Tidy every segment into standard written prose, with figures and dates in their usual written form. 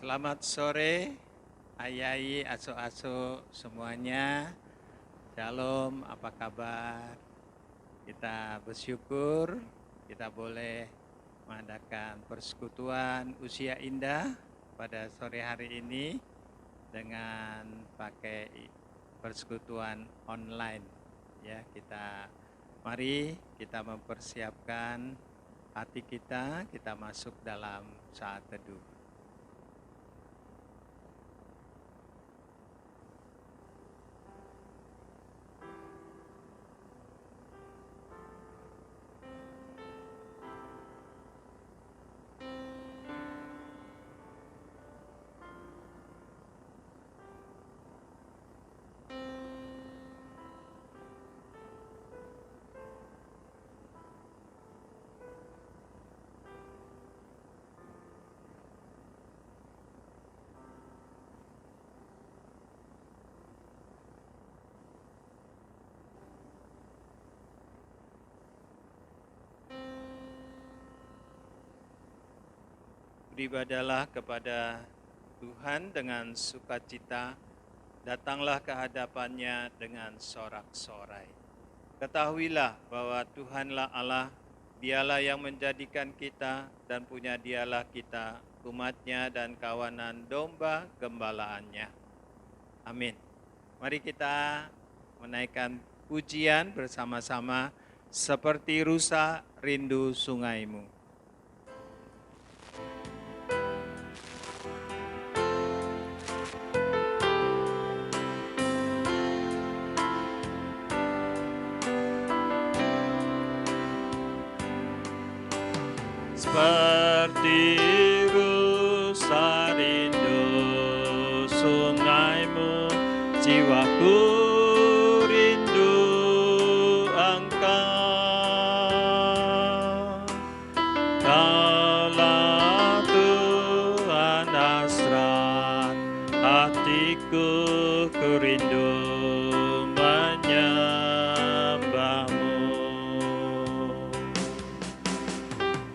Selamat sore, ayai, aso-aso semuanya. Shalom, apa kabar? Kita bersyukur kita boleh mengadakan persekutuan usia indah pada sore hari ini dengan pakai persekutuan online. Ya, mari kita mempersiapkan hati kita masuk dalam saat teduh. Beribadalah kepada Tuhan dengan sukacita, datanglah ke hadapannya dengan sorak-sorai. Ketahuilah bahwa Tuhanlah Allah, Dialah yang menjadikan kita dan punya Dialah kita, umatnya dan kawanan domba gembalaannya. Amin. Mari kita menaikkan pujian bersama-sama, seperti rusa rindu sungaimu. Seperti rusa rindu sungaimu, jiwaku rindu Engkau. Kaulah Tuhan hasrat hatiku, ku rindu menyembahmu.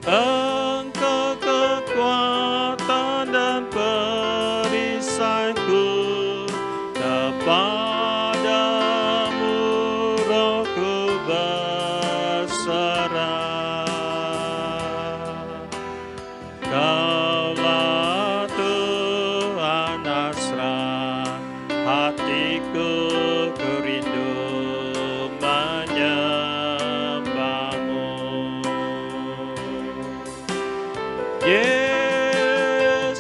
Engkau kekuatan dan perisaiku, kepadamu rohku berserah. Kaulah Tuhan hasrat hatiku, ku rindu menyembahmu. Yesus,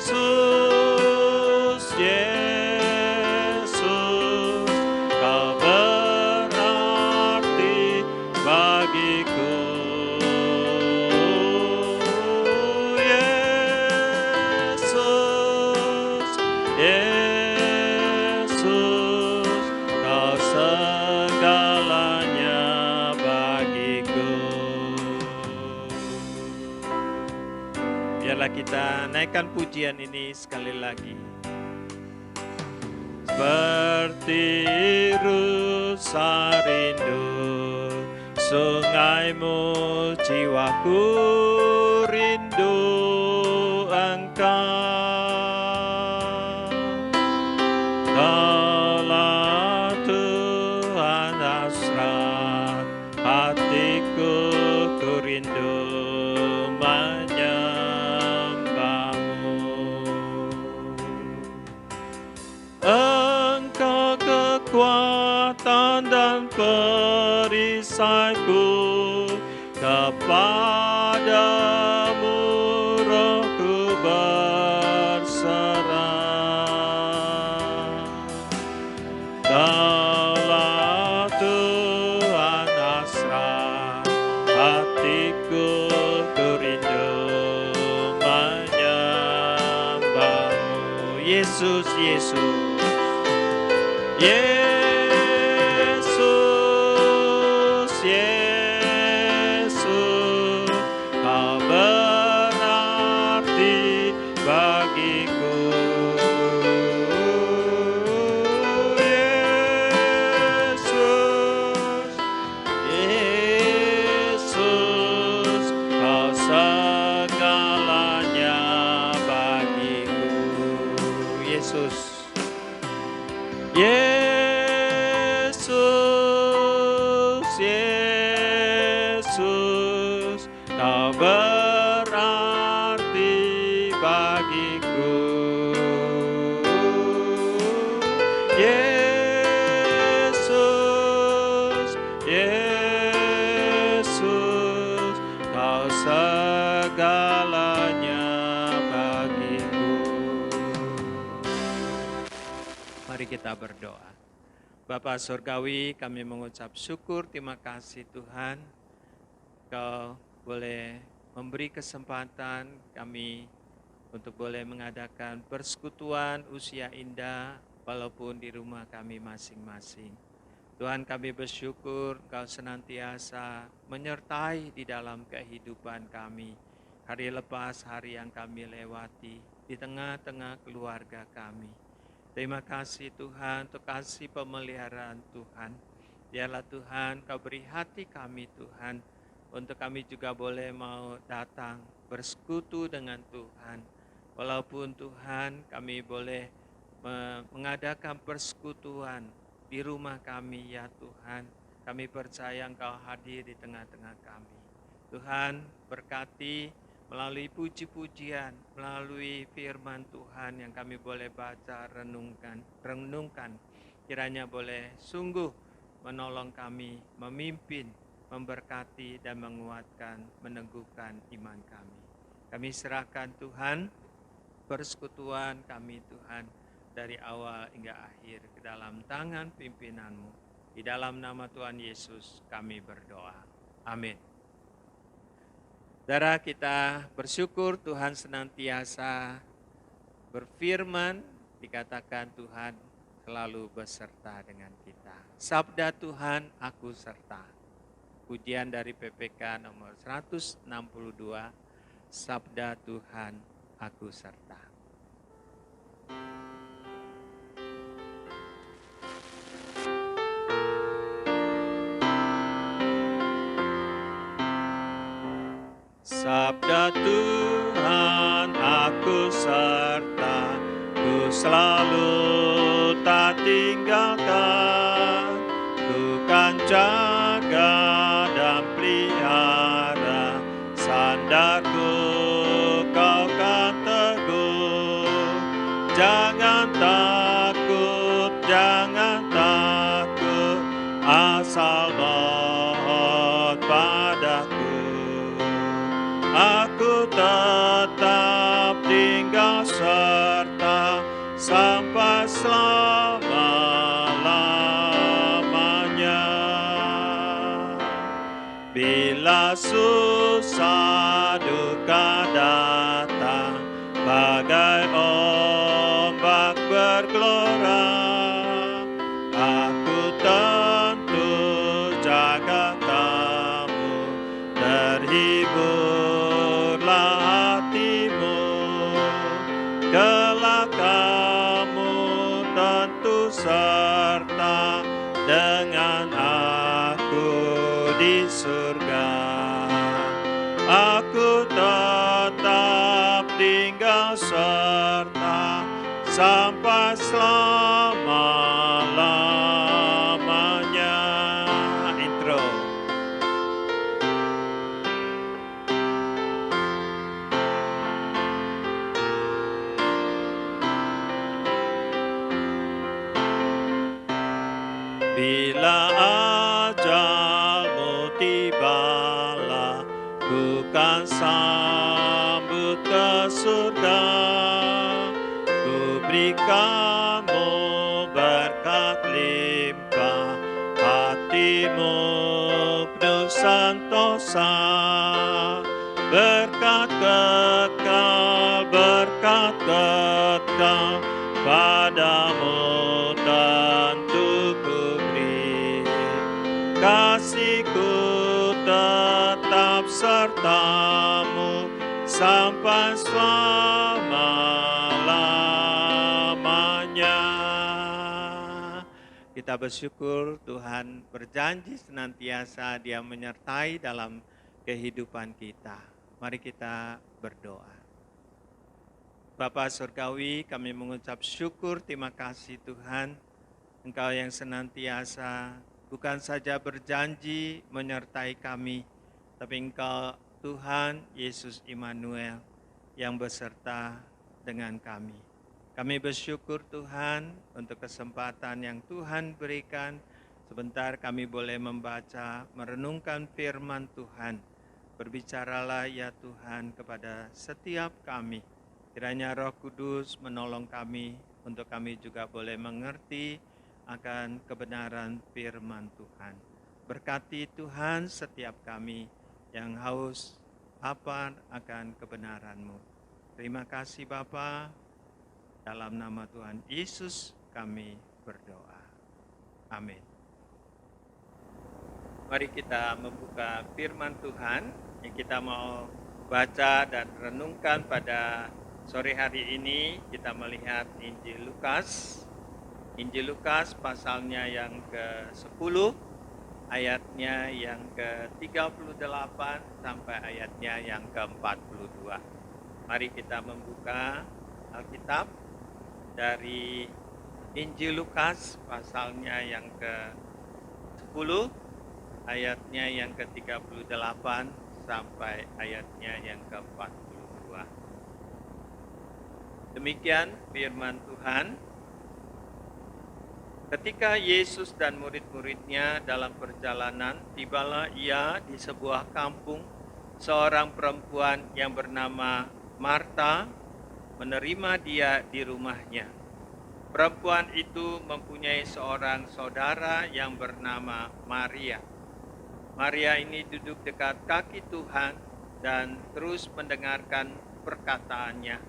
Yesus, Kau berarti bagiku. Yesus, Yesus, Kau segalanya bagiku. Biarlah kita naikkan pujian ini sekali lagi. Seperti rusa rindu sungaimu, jiwaku rindu Engkau. Kaulah Tuhan hasrat hatiku, ku rindu Engkau kekuatan dan perisaiku, kepadamu rohku berserah. Kaulah Tuhan hasrat hatiku, ku rindu menyembahmu. Yesus, Yesus. Yesus, Yesus, Kau berarti bagiku. Yesus, Yesus, Kau segalanya bagiku. Yesus, Kau berarti bagiku. Yesus, Yesus, Kau segalanya bagiku. Mari kita berdoa. Bapa Surgawi, kami mengucap syukur, terima kasih Tuhan. Kau boleh memberi kesempatan kami untuk boleh mengadakan persekutuan usia indah walaupun di rumah kami masing-masing. Tuhan, kami bersyukur Kau senantiasa menyertai di dalam kehidupan kami. Hari lepas hari yang kami lewati di tengah-tengah keluarga kami. Terima kasih Tuhan untuk kasih pemeliharaan Tuhan. Biarlah Tuhan Kau beri hati kami Tuhan, untuk kami juga boleh mau datang bersekutu dengan Tuhan. Walaupun Tuhan kami boleh mengadakan persekutuan di rumah kami ya Tuhan. Kami percaya Engkau hadir di tengah-tengah kami. Tuhan berkati melalui puji-pujian, melalui firman Tuhan yang kami boleh baca, renungkan. Kiranya boleh sungguh menolong kami, memimpin, memberkati dan menguatkan, meneguhkan iman kami. Kami serahkan Tuhan persekutuan kami Tuhan dari awal hingga akhir ke dalam tangan pimpinan-Mu. Di dalam nama Tuhan Yesus kami berdoa. Amin. Saudara, kita bersyukur Tuhan senantiasa berfirman, dikatakan Tuhan selalu beserta dengan kita. Sabda Tuhan aku serta. Pujian dari PPK nomor 162, Sabda Tuhan aku serta. Sabda Tuhan aku serta, ku selalu tak tinggalkan, ku kan jaga dan pelihara, sandarku Kau kan teguh. Jangan takut, asal mohon padaku. Aku tetap tinggal serta sampai selama-lamanya. Bila susah duka datang bagai ombak bergelora, aku tentu jaga kamu, terhiburlah hatimu, kelak kamu tentu serta dengan aku di surga. Aku tetap tinggal serta sampai selama-lamanya. Intro. Bila ajalmu tibalah, ku kan sambut ke surga. Ku berikanmu berkat limpah, hatimu penuh sentosa. Berkat kekal padamu tentu ku beri. Kasihku tetap sertamu sampai selama-lamanya. Kita bersyukur Tuhan berjanji senantiasa Dia menyertai dalam kehidupan kita. Mari kita berdoa. Bapa Surgawi, kami mengucap syukur, terima kasih Tuhan. Engkau yang senantiasa bukan saja berjanji menyertai kami, tapi Engkau Tuhan Yesus Immanuel yang beserta dengan kami. Kami bersyukur Tuhan untuk kesempatan yang Tuhan berikan. Sebentar kami boleh membaca, merenungkan firman Tuhan. Berbicaralah ya Tuhan kepada setiap kami. Kiranya Roh Kudus menolong kami untuk kami juga boleh mengerti akan kebenaran firman Tuhan. Berkati Tuhan setiap kami yang haus lapar akan kebenaran-Mu. Terima kasih Bapa. Dalam nama Tuhan Yesus kami berdoa. Amin. Mari kita membuka firman Tuhan yang kita mau baca dan renungkan pada sore hari ini. Kita melihat Injil Lukas. Injil Lukas pasalnya yang ke-10, ayatnya yang ke-38 sampai ayatnya yang ke-42. Mari kita membuka Alkitab dari Injil Lukas pasalnya yang ke-10, ayatnya yang ke-38 sampai ayatnya yang ke-42. Demikian firman Tuhan. Ketika Yesus dan murid-muridnya dalam perjalanan, tibalah ia di sebuah kampung. Seorang perempuan yang bernama Marta menerima dia di rumahnya. Perempuan itu mempunyai seorang saudara yang bernama Maria. Maria ini duduk dekat kaki Tuhan dan terus mendengarkan perkataannya.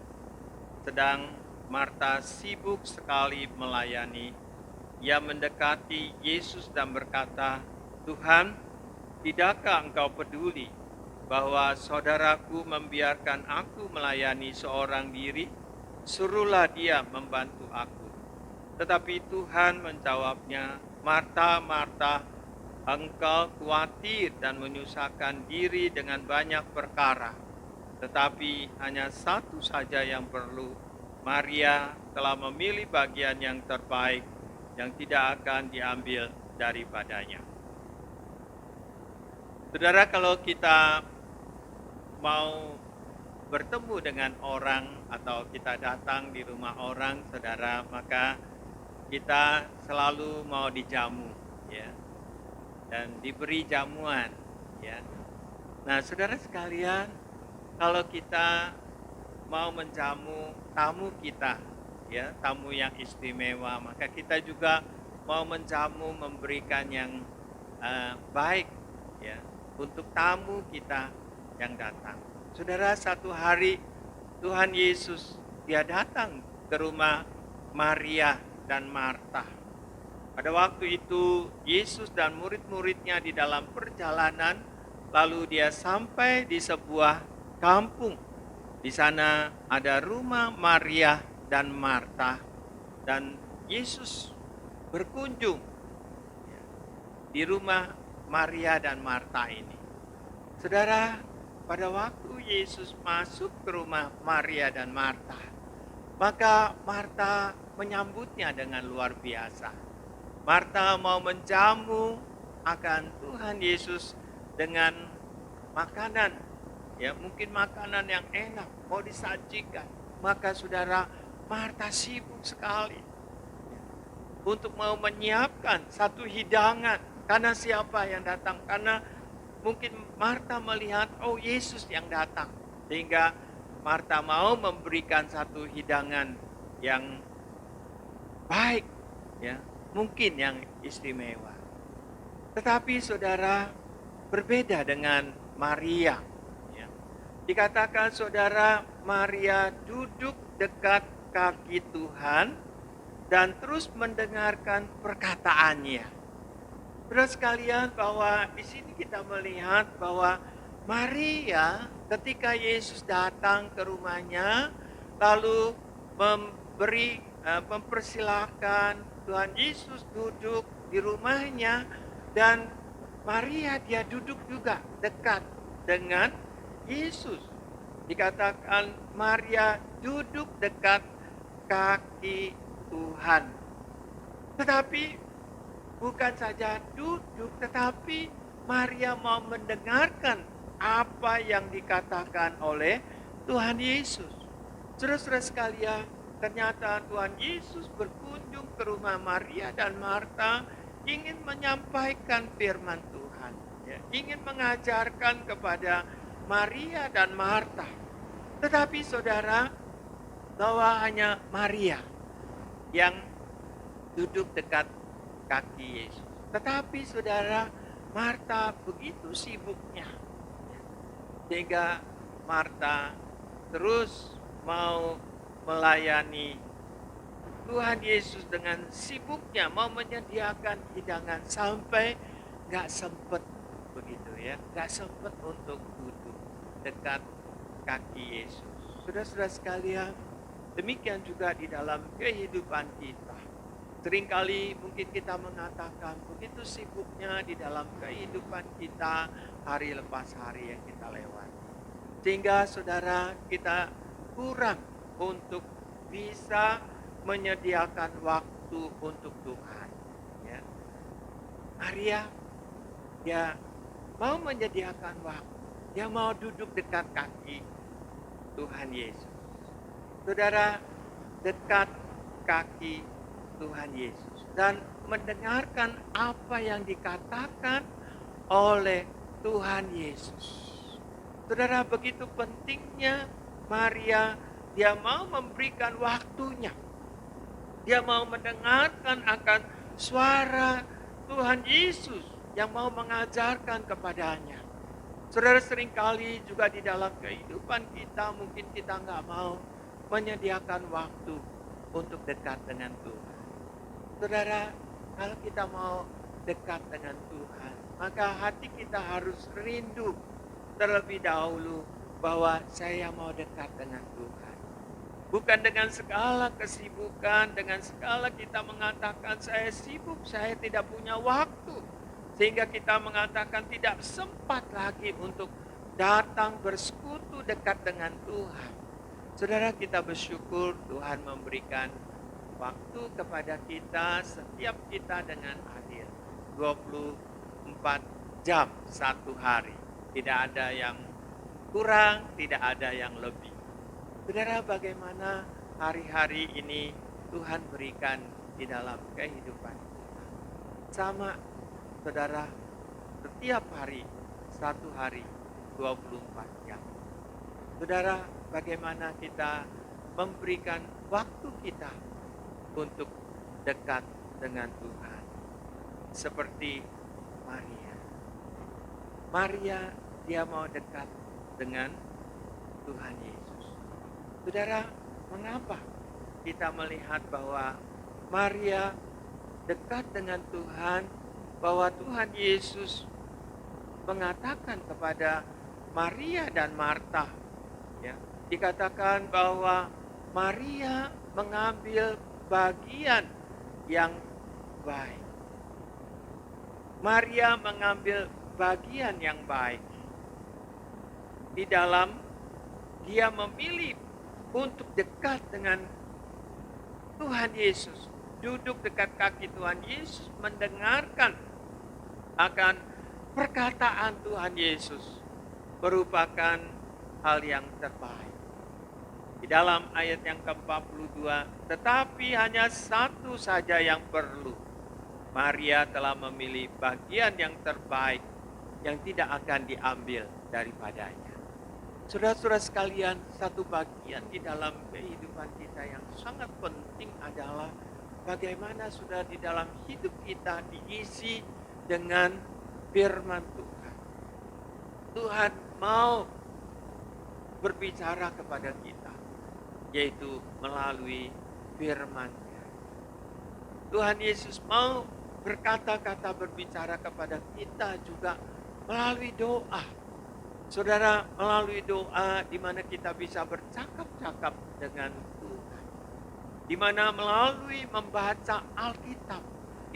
Sedang Marta sibuk sekali melayani. Ia mendekati Yesus dan berkata, "Tuhan, tidakkah Engkau peduli bahwa saudaraku membiarkan aku melayani seorang diri? Suruhlah dia membantu aku." Tetapi Tuhan menjawabnya, "Marta, Marta, engkau khawatir dan menyusahkan diri dengan banyak perkara. Tetapi hanya satu saja yang perlu. Maria telah memilih bagian yang terbaik yang tidak akan diambil daripadanya." Saudara, kalau kita mau bertemu dengan orang atau kita datang di rumah orang, saudara, maka kita selalu mau dijamu, ya, dan diberi jamuan, ya. Nah, saudara sekalian, kalau kita mau menjamu tamu kita, ya, tamu yang istimewa, maka kita juga mau menjamu, memberikan yang baik, ya, untuk tamu kita yang datang. Saudara, satu hari Tuhan Yesus dia datang ke rumah Maria dan Marta. Pada waktu itu Yesus dan murid-muridnya di dalam perjalanan, lalu dia sampai di sebuah kampung. Di sana ada rumah Maria dan Marta, dan Yesus berkunjung di rumah Maria dan Marta ini. Saudara, pada waktu Yesus masuk ke rumah Maria dan Marta, maka Marta menyambutnya dengan luar biasa. Marta mau menjamu akan Tuhan Yesus dengan makanan, ya, mungkin makanan yang enak mau disajikan. Maka saudara, Marta sibuk sekali untuk mau menyiapkan satu hidangan. Karena siapa yang datang? Karena mungkin Marta melihat, oh, Yesus yang datang. Sehingga Marta mau memberikan satu hidangan yang baik, ya, mungkin yang istimewa. Tetapi saudara, berbeda dengan Maria, ya. Dikatakan saudara, Maria duduk dekat kaki Tuhan dan terus mendengarkan perkataannya. Saudara sekalian, bahwa di sini kita melihat bahwa Maria ketika Yesus datang ke rumahnya, lalu mempersilahkan Tuhan Yesus duduk di rumahnya, dan Maria dia duduk juga dekat dengan Yesus. Dikatakan Maria duduk dekat kaki Tuhan. Tetapi bukan saja duduk, tetapi Maria mau mendengarkan apa yang dikatakan oleh Tuhan Yesus. Saudara-saudara sekalian, ternyata Tuhan Yesus berkunjung ke rumah Maria dan Marta ingin menyampaikan firman Tuhan, ya, ingin mengajarkan kepada Maria dan Marta. Tetapi saudara, bahwa hanya Maria yang duduk dekat kaki Yesus. Tetapi saudara, Marta begitu sibuknya, sehingga Marta terus mau melayani Tuhan Yesus dengan sibuknya, mau menyediakan hidangan sampai gak sempet begitu ya, gak sempet untuk duduk dekat kaki Yesus. Saudara-saudara sekalian, demikian juga di dalam kehidupan kita. Seringkali mungkin kita mengatakan begitu sibuknya di dalam kehidupan kita hari lepas hari yang kita lewati. Sehingga saudara, kita kurang untuk bisa menyediakan waktu untuk Tuhan. Ya. Maria, dia mau menyediakan waktu. Dia mau duduk dekat kaki Tuhan Yesus. Saudara, dekat kaki Tuhan Yesus dan mendengarkan apa yang dikatakan oleh Tuhan Yesus. Saudara, begitu pentingnya Maria, dia mau memberikan waktunya. Dia mau mendengarkan akan suara Tuhan Yesus yang mau mengajarkan kepadanya. Saudara, seringkali juga di dalam kehidupan kita mungkin kita nggak mau menyediakan waktu untuk dekat dengan Tuhan. Saudara, kalau kita mau dekat dengan Tuhan, maka hati kita harus rindu terlebih dahulu bahwa saya mau dekat dengan Tuhan. Bukan dengan segala kesibukan, dengan segala kita mengatakan saya sibuk, saya tidak punya waktu. Sehingga kita mengatakan tidak sempat lagi untuk datang bersekutu dekat dengan Tuhan. Saudara, kita bersyukur Tuhan memberikan waktu kepada kita, setiap kita dengan adil. 24 jam satu hari. Tidak ada yang kurang, tidak ada yang lebih. Saudara, bagaimana hari-hari ini Tuhan berikan di dalam kehidupan kita. Sama, saudara, setiap hari, satu hari, 24 jam. Saudara, bagaimana kita memberikan waktu kita untuk dekat dengan Tuhan. Seperti Maria. Maria, dia mau dekat dengan Tuhan Yesus. Saudara, mengapa kita melihat bahwa Maria dekat dengan Tuhan, bahwa Tuhan Yesus mengatakan kepada Maria dan Marta, ya, dikatakan bahwa Maria mengambil bagian yang baik. Maria mengambil bagian yang baik. Di dalam dia memilih untuk dekat dengan Tuhan Yesus. Duduk dekat kaki Tuhan Yesus, mendengarkan akan perkataan Tuhan Yesus. Merupakan hal yang terbaik. Di dalam ayat yang ke-42, tetapi hanya satu saja yang perlu. Maria telah memilih bagian yang terbaik yang tidak akan diambil daripadanya. Saudara-saudara sekalian, satu bagian di dalam kehidupan kita yang sangat penting adalah bagaimana sudah di dalam hidup kita diisi dengan firman Tuhan. Tuhan mau berbicara kepada kita, yaitu melalui firman-Nya. Tuhan Yesus mau berkata-kata berbicara kepada kita juga melalui doa. Saudara, melalui doa di mana kita bisa bercakap-cakap dengan Tuhan. Di mana melalui membaca Alkitab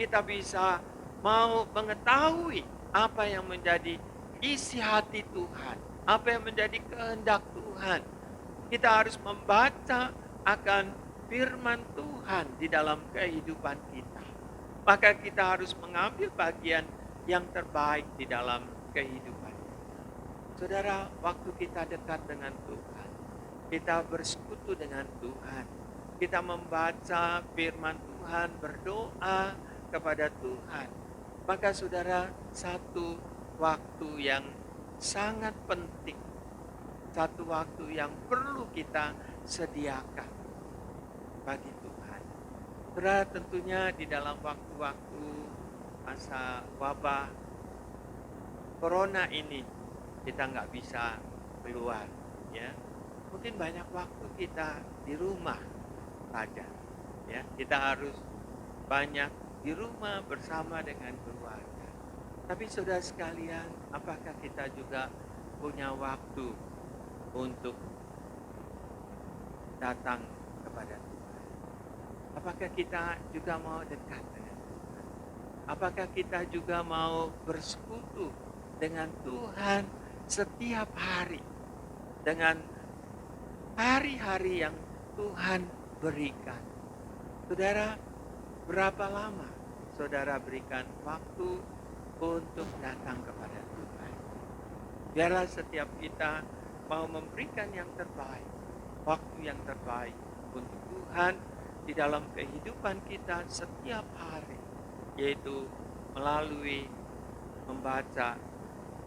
kita bisa mau mengetahui apa yang menjadi isi hati Tuhan, apa yang menjadi kehendak Tuhan. Kita harus membaca akan firman Tuhan di dalam kehidupan kita. Maka kita harus mengambil bagian yang terbaik di dalam kehidupan kita. Saudara, waktu kita dekat dengan Tuhan, kita bersekutu dengan Tuhan, kita membaca firman Tuhan, berdoa kepada Tuhan, maka saudara, satu waktu yang sangat penting, satu waktu yang perlu kita sediakan bagi Tuhan. Saudara, tentunya di dalam waktu-waktu masa wabah corona ini kita nggak bisa keluar, ya. Mungkin banyak waktu kita di rumah saja, ya. Kita harus banyak di rumah bersama dengan keluarga. Tapi saudara sekalian, apakah kita juga punya waktu untuk datang kepada Tuhan? Apakah kita juga mau dekat dengan Tuhan? Apakah kita juga mau bersekutu dengan Tuhan setiap hari, dengan hari-hari yang Tuhan berikan? Saudara, berapa lama saudara berikan waktu untuk datang kepada Tuhan? Biarlah setiap kita mau memberikan yang terbaik, waktu yang terbaik untuk Tuhan di dalam kehidupan kita setiap hari, yaitu melalui membaca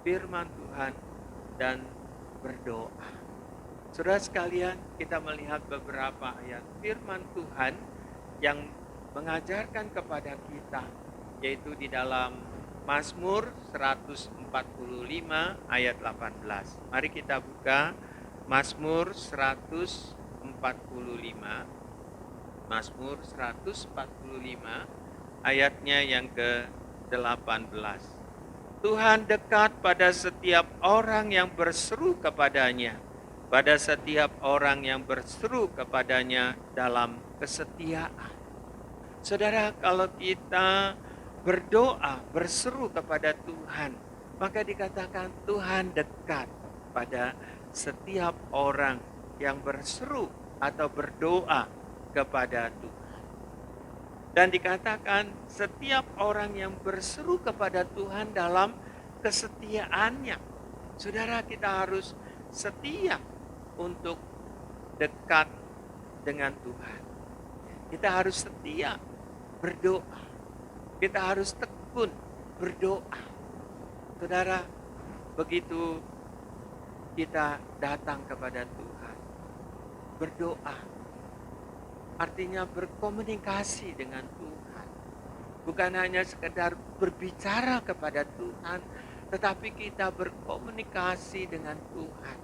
firman Tuhan dan berdoa. Saudara sekalian, kita melihat beberapa ayat firman Tuhan yang mengajarkan kepada kita, yaitu di dalam Mazmur 145 ayat 18. Mari kita buka Mazmur 145. Mazmur 145 ayatnya yang ke-18. Tuhan dekat pada setiap orang yang berseru kepadanya, pada setiap orang yang berseru kepadanya dalam kesetiaan. Saudara, kalau kita berdoa, berseru kepada Tuhan, maka dikatakan Tuhan dekat pada setiap orang yang berseru atau berdoa kepada Tuhan. Dan dikatakan setiap orang yang berseru kepada Tuhan dalam kesetiaannya. Saudara, kita harus setia untuk dekat dengan Tuhan. Kita harus setia berdoa. Kita harus tekun berdoa. Saudara, begitu kita datang kepada Tuhan, berdoa artinya berkomunikasi dengan Tuhan. Bukan hanya sekedar berbicara kepada Tuhan, tetapi kita berkomunikasi dengan Tuhan.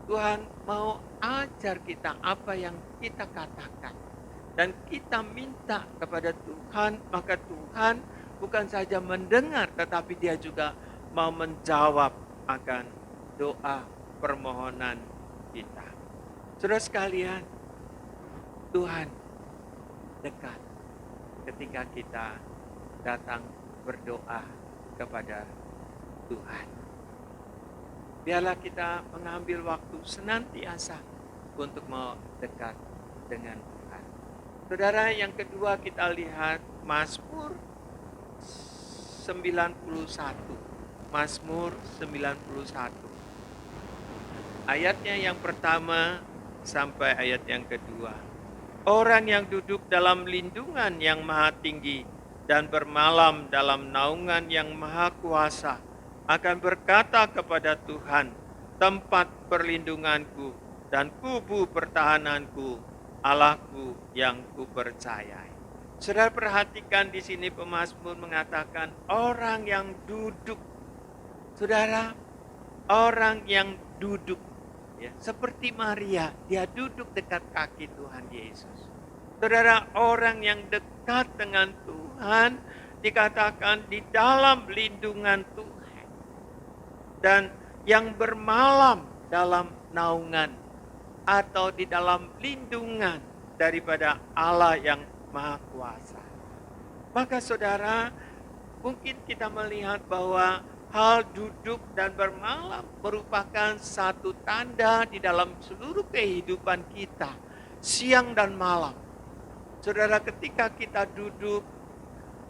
Tuhan mau ajar kita apa yang kita katakan. Dan kita minta kepada Tuhan, maka Tuhan bukan saja mendengar, tetapi Dia juga mau menjawab akan doa permohonan kita. Saudara sekalian, Tuhan dekat ketika kita datang berdoa kepada Tuhan. Biarlah kita mengambil waktu senantiasa untuk mau dekat dengan Tuhan. Saudara, yang kedua kita lihat Mazmur 91. Mazmur 91. Ayatnya yang pertama sampai ayat yang kedua. Orang yang duduk dalam lindungan yang maha tinggi dan bermalam dalam naungan yang maha kuasa akan berkata kepada Tuhan, tempat perlindunganku dan kubu pertahananku, Allahku yang kupercayai. Saudara, perhatikan di sini pemazmur mengatakan orang yang duduk. Saudara, orang yang duduk. Ya, seperti Maria, dia duduk dekat kaki Tuhan Yesus. Saudara, orang yang dekat dengan Tuhan dikatakan di dalam lindungan Tuhan. Dan yang bermalam dalam naungan atau di dalam lindungan daripada Allah yang Maha Kuasa. Maka saudara, mungkin kita melihat bahwa hal duduk dan bermalam merupakan satu tanda di dalam seluruh kehidupan kita, siang dan malam. Saudara, ketika kita duduk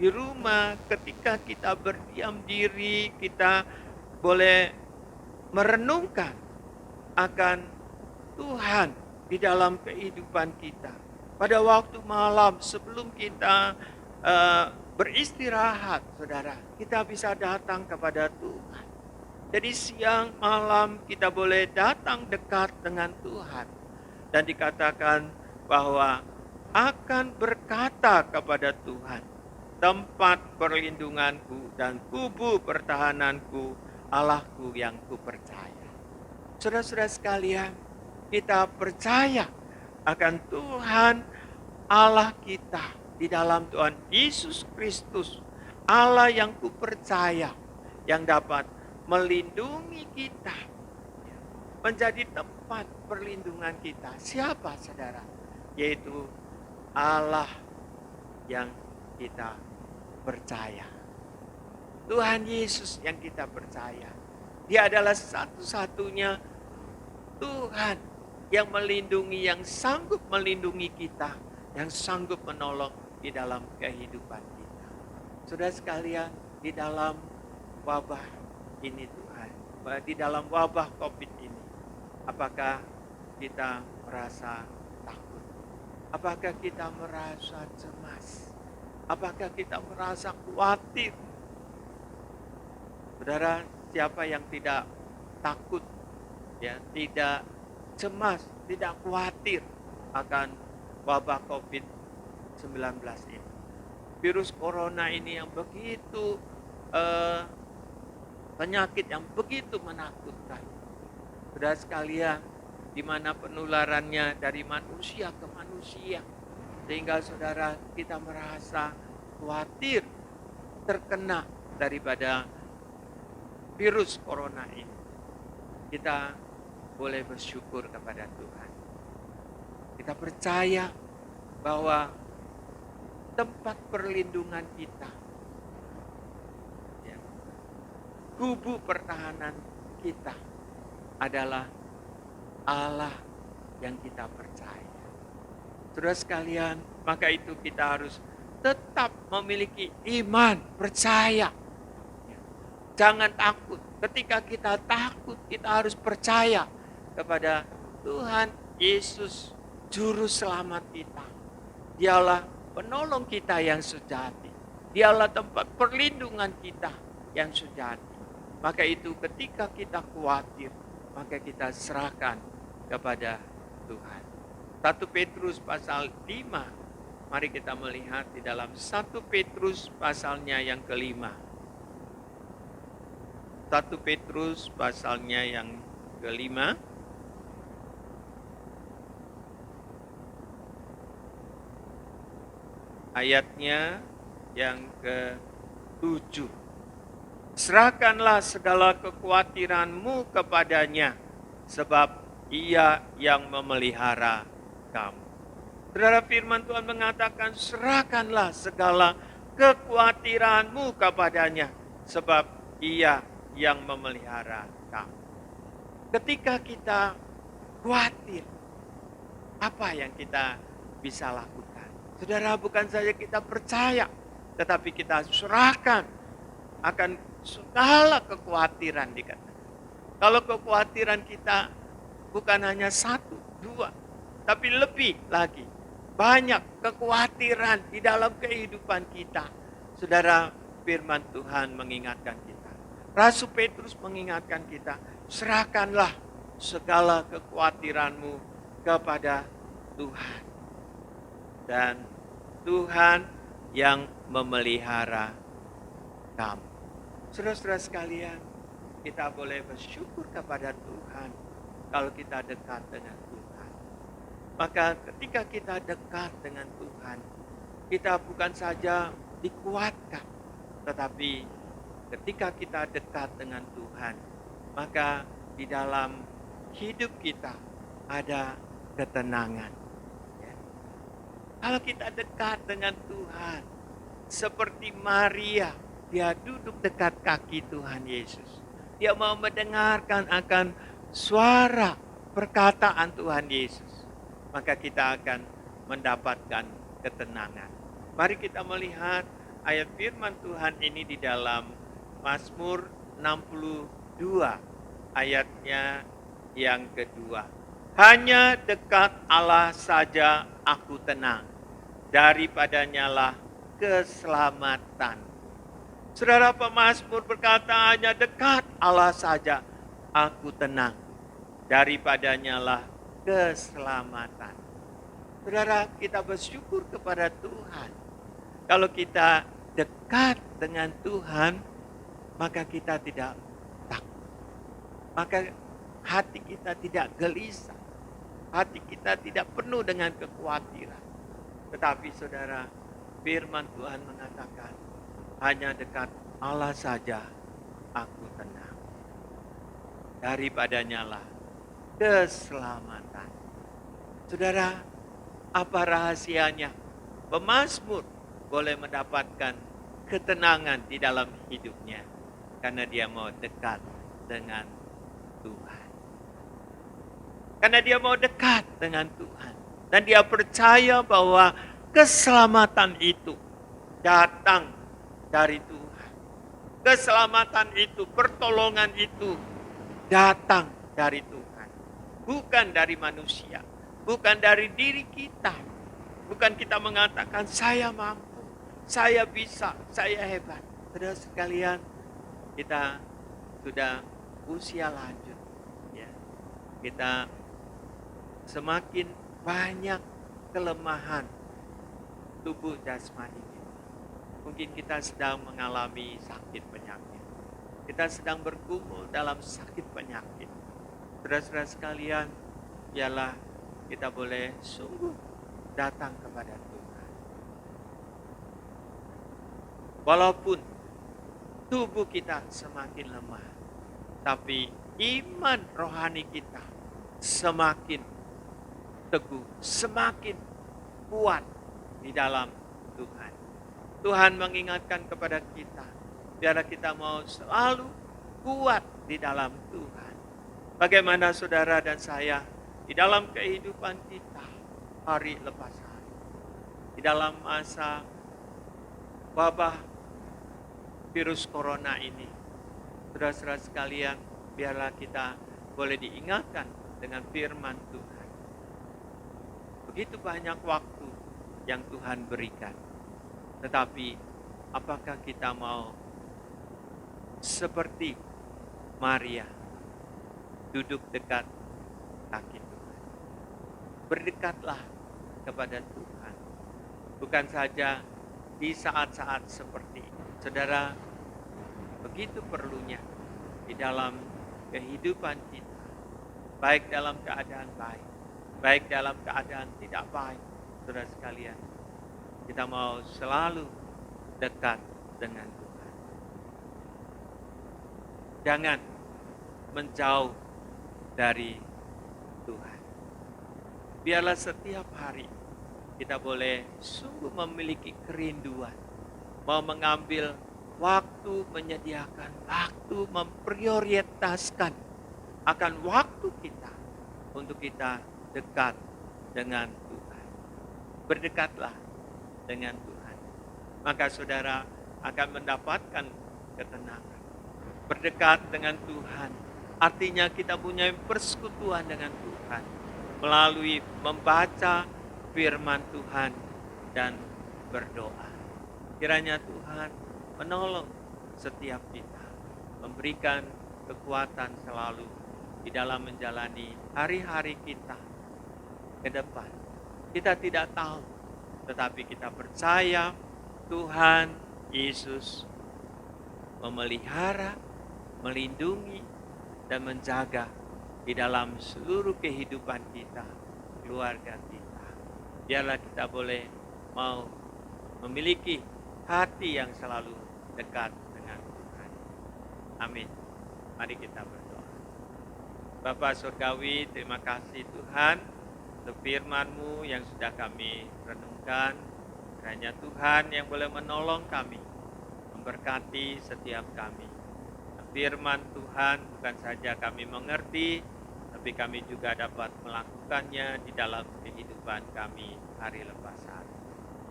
di rumah, ketika kita berdiam diri, kita boleh merenungkan akan Tuhan di dalam kehidupan kita. Pada waktu malam sebelum kita beristirahat, saudara, kita bisa datang kepada Tuhan. Jadi siang malam kita boleh datang dekat dengan Tuhan. Dan dikatakan bahwa akan berkata kepada Tuhan, tempat perlindunganku dan kubu pertahananku, Allahku yang kupercaya. Saudara-saudara sekalian, kita percaya akan Tuhan Allah kita di dalam Tuhan Yesus Kristus, Allah yang kupercaya, yang dapat melindungi kita, menjadi tempat perlindungan kita. Siapa, saudara? Yaitu Allah yang kita percaya. Tuhan Yesus yang kita percaya. Dia adalah satu-satunya Tuhan yang melindungi, yang sanggup melindungi kita, yang sanggup menolong di dalam kehidupan kita. Saudara sekalian, di dalam wabah ini Tuhan, di dalam wabah COVID ini, apakah kita merasa takut? Apakah kita merasa cemas? Apakah kita merasa khawatir? Saudara, siapa yang tidak takut, ya, tidak cemas, tidak khawatir akan wabah COVID-19 ini? Virus corona ini yang begitu penyakit yang begitu menakutkan. Saudara sekalian, di mana penularannya dari manusia ke manusia, sehingga saudara kita merasa khawatir terkena daripada virus corona ini. Kita boleh bersyukur kepada Tuhan. Kita percaya bahwa tempat perlindungan kita, ya, kubu pertahanan kita adalah Allah yang kita percaya. Saudara sekalian, maka itu kita harus tetap memiliki iman, percaya. Jangan takut. Ketika kita takut, kita harus percaya kepada Tuhan Yesus, Juru Selamat kita. Dialah penolong kita yang sejati. Dialah tempat perlindungan kita yang sejati. Maka itu ketika kita khawatir, maka kita serahkan kepada Tuhan. 1 Petrus pasal 5. Mari kita melihat di dalam 1 Petrus pasalnya yang kelima. 1 Petrus pasalnya yang kelima. Ayatnya yang ke-7. Serahkanlah segala kekhawatiranmu kepadanya, sebab Ia yang memelihara kamu. Saudara, firman Tuhan mengatakan, serahkanlah segala kekhawatiranmu kepadanya, sebab Ia yang memelihara kamu. Ketika kita khawatir, apa yang kita bisa lakukan? Saudara, bukan saja kita percaya, tetapi kita serahkan akan segala kekhawatiran dikatakan. Kalau kekhawatiran kita bukan hanya 1, 2, tapi lebih lagi. Banyak kekhawatiran di dalam kehidupan kita. Saudara, firman Tuhan mengingatkan kita. Rasul Petrus mengingatkan kita, serahkanlah segala kekhawatiranmu kepada Tuhan. Dan Tuhan yang memelihara kamu. Saudara-saudara sekalian, kita boleh bersyukur kepada Tuhan kalau kita dekat dengan Tuhan. Maka ketika kita dekat dengan Tuhan, kita bukan saja dikuatkan, tetapi ketika kita dekat dengan Tuhan, maka di dalam hidup kita ada ketenangan. Ya. Kalau kita dekat dengan Tuhan, seperti Maria, dia duduk dekat kaki Tuhan Yesus. Dia mau mendengarkan akan suara perkataan Tuhan Yesus. Maka kita akan mendapatkan ketenangan. Mari kita melihat ayat firman Tuhan ini di dalam Mazmur 62 ayatnya yang kedua. Hanya dekat Allah saja aku tenang, daripadanya lah keselamatan. Saudara pemazmur berkata, hanya dekat Allah saja aku tenang, daripadanya lah keselamatan. Saudara, kita bersyukur kepada Tuhan. Kalau kita dekat dengan Tuhan, maka kita tidak takut. Maka hati kita tidak gelisah. Hati kita tidak penuh dengan kekhawatiran. Tetapi saudara, firman Tuhan mengatakan, hanya dekat Allah saja aku tenang. Daripadanya lah keselamatan. Saudara, apa rahasianya? Pemazmur boleh mendapatkan ketenangan di dalam hidupnya karena dia mau dekat dengan Tuhan. Karena dia mau dekat dengan Tuhan dan dia percaya bahwa keselamatan itu datang dari Tuhan. Keselamatan itu, pertolongan itu datang dari Tuhan, bukan dari manusia. Bukan dari diri kita. Bukan kita mengatakan saya mampu, saya bisa, saya hebat. Saudara sekalian, kita sudah usia lanjut. Ya. Kita semakin banyak kelemahan tubuh jasmani kita. Mungkin kita sedang mengalami sakit penyakit. Kita sedang bergumul dalam sakit penyakit. Saudara-saudara sekalian, ialah kita boleh sungguh datang kepada Tuhan. Walaupun tubuh kita semakin lemah, tapi iman rohani kita semakin teguh, semakin kuat di dalam Tuhan. Tuhan mengingatkan kepada kita, biarlah kita mau selalu kuat di dalam Tuhan. Bagaimana saudara dan saya di dalam kehidupan kita hari lepas hari. Di dalam masa wabah virus corona ini. Saudara-saudara sekalian, biarlah kita boleh diingatkan dengan firman Tuhan. Begitu banyak waktu yang Tuhan berikan. Tetapi apakah kita mau seperti Maria duduk dekat kaki Tuhan? Berdekatlah kepada Tuhan. Bukan saja di saat-saat seperti ini. Saudara, begitu perlunya di dalam kehidupan kita. Baik dalam keadaan baik, baik dalam keadaan tidak baik. Saudara sekalian, kita mau selalu dekat dengan Tuhan. Jangan menjauh dari Tuhan. Biarlah setiap hari kita boleh sungguh memiliki kerinduan. Mau mengambil waktu, menyediakan waktu, memprioritaskan akan waktu kita untuk kita dekat dengan Tuhan. Berdekatlah dengan Tuhan. Maka saudara akan mendapatkan ketenangan. Berdekat dengan Tuhan artinya kita punya persekutuan dengan Tuhan melalui membaca firman Tuhan dan berdoa. Kiranya Tuhan menolong setiap kita, memberikan kekuatan selalu di dalam menjalani hari-hari kita ke depan. Kita tidak tahu, tetapi kita percaya Tuhan Yesus memelihara, melindungi, dan menjaga di dalam seluruh kehidupan kita, keluarga kita. Biarlah kita boleh mau memiliki hati yang selalu dekat dengan Tuhan. Amin. Mari kita berdoa. Bapa Surgawi, terima kasih Tuhan untuk firman-Mu yang sudah kami renungkan. Kiranya Tuhan yang boleh menolong kami, memberkati setiap kami. Firman Tuhan bukan saja kami mengerti, tapi kami juga dapat melakukannya di dalam kehidupan kami hari lepas hari.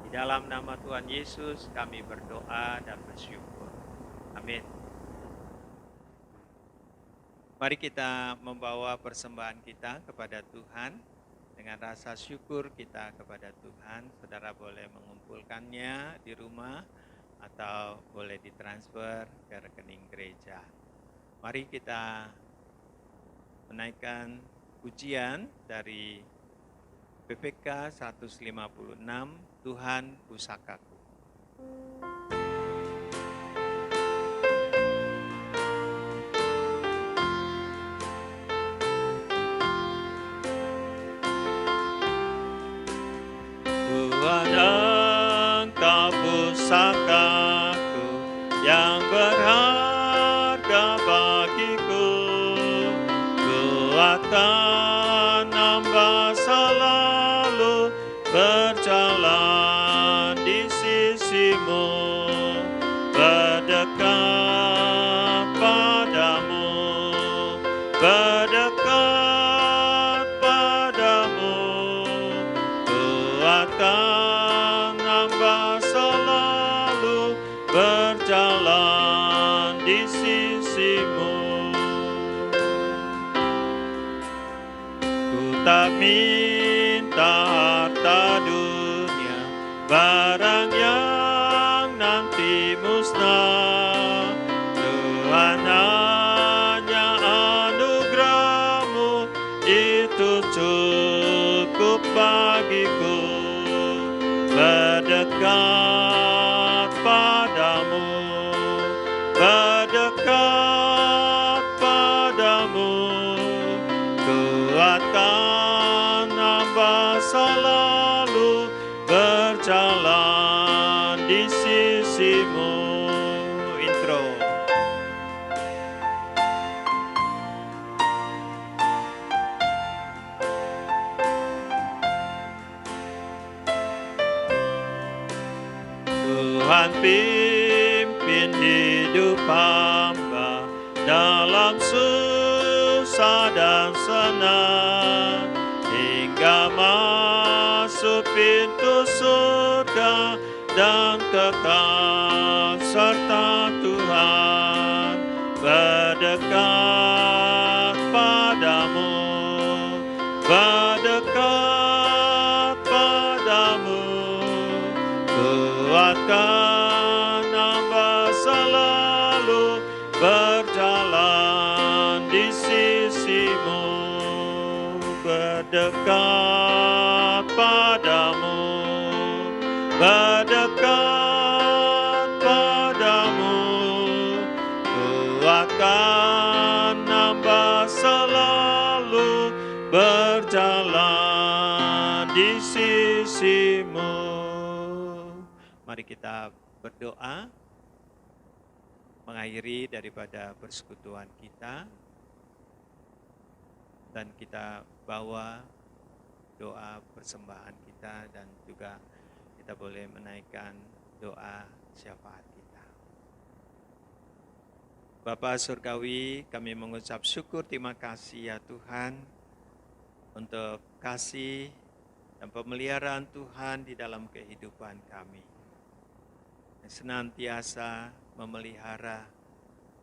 Di dalam nama Tuhan Yesus kami berdoa dan bersyukur. Amin. Mari kita membawa persembahan kita kepada Tuhan. Dengan rasa syukur kita kepada Tuhan, saudara boleh mengumpulkannya di rumah atau boleh ditransfer ke rekening gereja. Mari kita menaikkan pujian dari PPK 156, Tuhan Pusakaku. Tuhan Engkau pusakaku yang berharga bagiku, kuatkan hamba selalu berjalan di sisimu, berdekat padamu, berdekat padamu, kuatkan hamba selalu berjalan di sisimu. Ku tak minta harta dunia, barang yang nanti musnah. Tuhan, hanya anugerah-Mu itu cukup bagiku. Berdekat padamu, berdekat padamu, kuatkan hamba selalu berjalan di sisimu. Intro. Tuhan pimpin hidup hamba dalam susah dan senang, hingga masuk pintu surga dan kekal serta Tuhan. Berdekat padamu, berdekat padamu, kuatkan hamba selalu berjalan di sisimu. Berdekat padamu, berdekat padamu, kuatkan hamba selalu berjalan di sisimu. Mari kita berdoa, mengakhiri daripada persekutuan kita, dan kita bawa doa persembahan kita, dan juga kita boleh menaikkan doa syafaat kita. Bapa Surgawi, kami mengucap syukur, terima kasih ya Tuhan, untuk kasih dan pemeliharaan Tuhan di dalam kehidupan kami. Senantiasa memelihara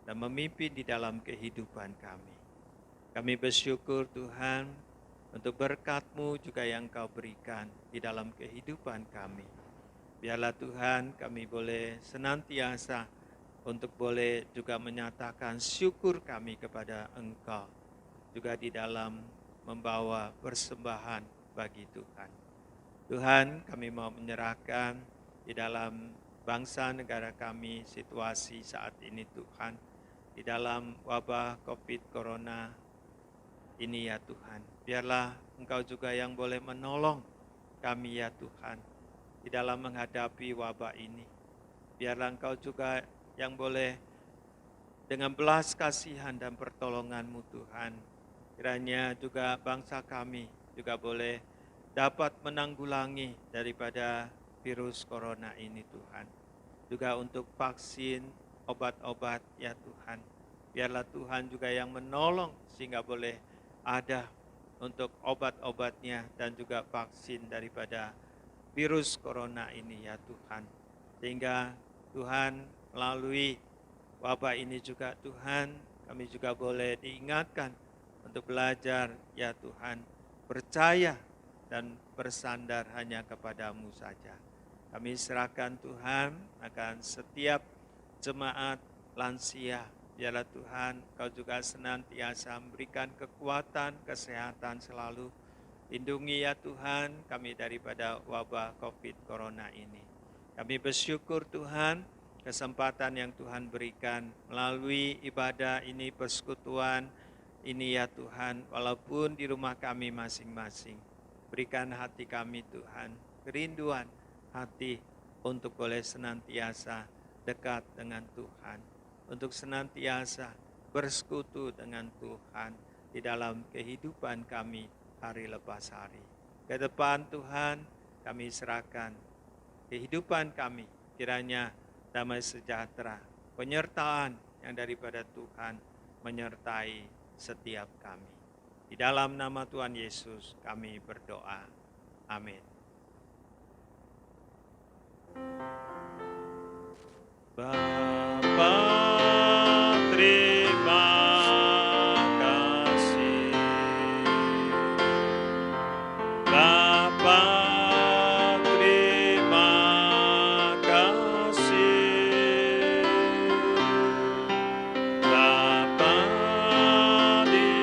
dan memimpin di dalam kehidupan kami. Kami bersyukur Tuhan untuk berkat-Mu juga yang Kau berikan di dalam kehidupan kami. Biarlah Tuhan kami boleh senantiasa untuk boleh juga menyatakan syukur kami kepada Engkau, juga di dalam membawa persembahan bagi Tuhan. Tuhan, kami mau menyerahkan di dalam bangsa negara kami situasi saat ini Tuhan, di dalam wabah COVID Corona ini ya Tuhan. Biarlah Engkau juga yang boleh menolong kami ya Tuhan, di dalam menghadapi wabah ini. Biarlah Engkau juga yang boleh dengan belas kasihan dan pertolongan-Mu Tuhan, kiranya juga bangsa kami juga boleh dapat menanggulangi daripada virus corona ini Tuhan. Juga untuk vaksin, obat-obat ya Tuhan. Biarlah Tuhan juga yang menolong sehingga boleh ada untuk obat-obatnya dan juga vaksin daripada virus corona ini ya Tuhan. Sehingga Tuhan melalui wabah ini juga Tuhan, kami juga boleh diingatkan untuk belajar, ya Tuhan, percaya dan bersandar hanya kepadamu saja. Kami serahkan Tuhan akan setiap jemaat lansia. Biarlah Tuhan, Kau juga senantiasa memberikan kekuatan, kesehatan selalu. Lindungi ya Tuhan kami daripada wabah COVID Corona ini. Kami bersyukur Tuhan, kesempatan yang Tuhan berikan melalui ibadah ini, persekutuan ini ya Tuhan, walaupun di rumah kami masing-masing. Berikan hati kami Tuhan, kerinduan hati untuk boleh senantiasa dekat dengan Tuhan, untuk senantiasa bersekutu dengan Tuhan di dalam kehidupan kami hari lepas hari. Ke depan Tuhan kami serahkan kehidupan kami, kiranya damai sejahtera, penyertaan yang daripada Tuhan menyertai setiap kami. Di dalam nama Tuhan Yesus kami berdoa. Amin. Bapa, terima kasih. Bapa, terima kasih. Bapa di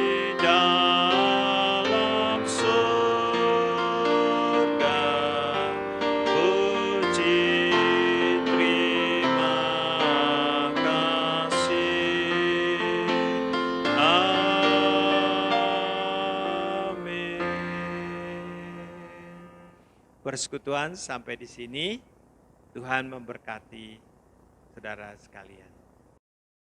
dalam surga, puji terima kasih. Amin. Persekutuan sampai di sini. Tuhan memberkati saudara sekalian.